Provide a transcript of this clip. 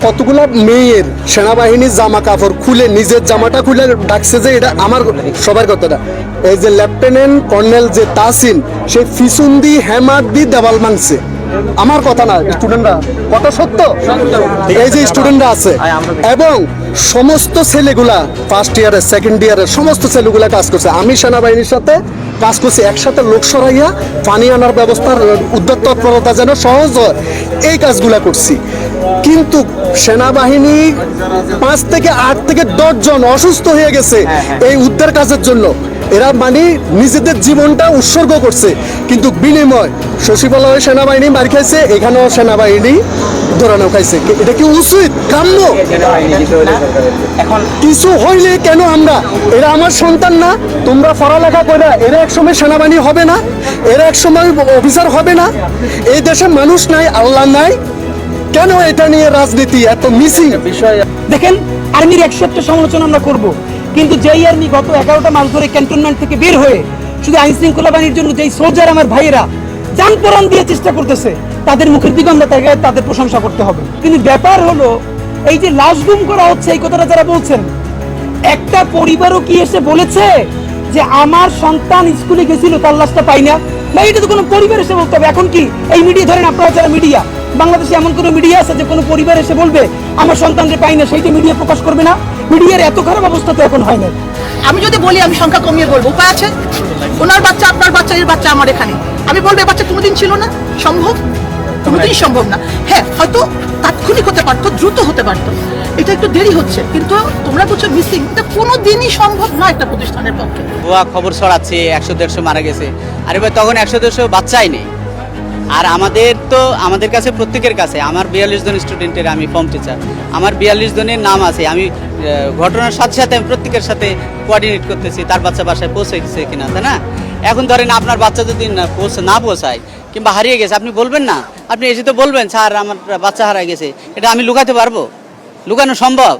কতগুলা মেয়ের সেনাবাহিনীর জামা কাপড় খুলে নিজের জামাটা খুলে ডাকছে যে এটা আমার সবার কথাটা। এই যে লেফটেন্যান্ট কর্নেল যে তাসিন, সে ফিসুন্দি হ্যামার দি দেওয়াল মানছে, আমার কথা না, স্টুডেন্টরা কথা সত্য। এই যে স্টুডেন্টরা আছে এবং সমস্ত ছেলেগুলা ফার্স্ট ইয়ারের সেকেন্ড ইয়ারের সমস্ত ছেলেগুলা কাজ করছে। আমি সেনাবাহিনীর সাথে কাজ করছি, একসাথে লোক সরাইয়া পানি আনার ব্যবস্থার উদ্যোগ তৎপরতা যেন সহজ হয়, এই কাজগুলা করছি। কিন্তু সেনাবাহিনী 5 থেকে 8 থেকে 10 জন অসুস্থ হয়ে গেছে এই উদ্ধার কাজের জন্য। এরা মানে নিজেদের জীবনটা উৎসর্গ করছে, কিন্তু বিনিময় সচিবালয়ে সেনাবাহিনী মার খাইছে, এখানেও সেনাবাহিনী ধরানো খাইছে। এটা কি উচিত, কাম্য? এখন কিছু হইলে কেন আমরা, এরা আমার সন্তান না? তোমরা পড়ালেখা করে এরা একসময় সেনাবাহিনী হবে না? এরা একসময় অফিসার হবে না? এই দেশে মানুষ নাই, আল্লাহ নাই, কেন এটা নিয়ে রাজনীতি এত মিসিং বিষয়? দেখেন, আর্মির 101টা সমালোচনা আমরা করব, কিন্তু যেই আর্মি গত 11টা মাস ধরে ক্যান্টনমেন্ট থেকে বের হয়ে শুধু আইন শৃঙ্খলা বাহিনীর জন্য যেই সোলজার আমার ভাইয়েরা জান প্রাণ দিয়ে চেষ্টা করতেছে, তাদের মুখের দিকে আমরা তাদের প্রশংসা করতে হবে। কিন্তু ব্যাপার হলো, এই যে লাশ গুম করা হচ্ছে, এই কথাটা যারা বলছেন, একটা পরিবারও কি এসে বলেছে যে আমার সন্তান স্কুলে গেছিল তার লাশটা পাই না? বা এটা তো কোনো পরিবার এসে বলতে হবে। এখন কি এই মিডিয়া, ধরেন আপনারা যারা মিডিয়া, বাংলাদেশে এমন কোনো মিডিয়া আছে যে কোনো পরিবার এসে বলবে আমার সন্তানকে পাই না, সেইটা মিডিয়া প্রকাশ করবে না? মিডিয়ার এত খারাপ অবস্থা তো এখন হয় না। আমি যদি বলি আমি সংখ্যা কমিয়ে বলবো, উপায় আছে? ওনার বাচ্চা, আপনার বাচ্চা, এর বাচ্চা আমার এখানে, আমি বলবো বাচ্চা কোনোদিন ছিল না, সম্ভব? কোনোদিন সম্ভব না। হ্যাঁ, হয়তো তাৎক্ষণিক হতে পারতো, দ্রুত হতে পারতো, এটা একটু দেরি হচ্ছে, কিন্তু তোমরা বলছো মিসিং, এটা কোনোদিনই সম্ভব না একটা প্রতিষ্ঠানের পক্ষে। ভুয়া খবর ছড়াচ্ছে 100-150 মারা গেছে। আরে ভাই, তখন 100-150 বাচ্চাই নেই। আর আমাদের কাছে, প্রত্যেকের কাছে, আমার 42 জন স্টুডেন্টের আমি ফর্ম টিচার, আমার 42 জনের নাম আছে। আমি ঘটনার সাথে সাথে আমি প্রত্যেকের সাথে কোঅর্ডিনেট করতেছি তার বাচ্চা বাসায় পৌঁছেছে কিনা, তাই না? এখন ধরেন আপনার বাচ্চা যদি না পৌঁছায় কিংবা হারিয়ে গেছে, আপনি বলবেন না? আপনি এসে তো বলবেন স্যার আমার বাচ্চা হারিয়ে গেছে। এটা আমি লুকাতে পারবো? লুকানো সম্ভব?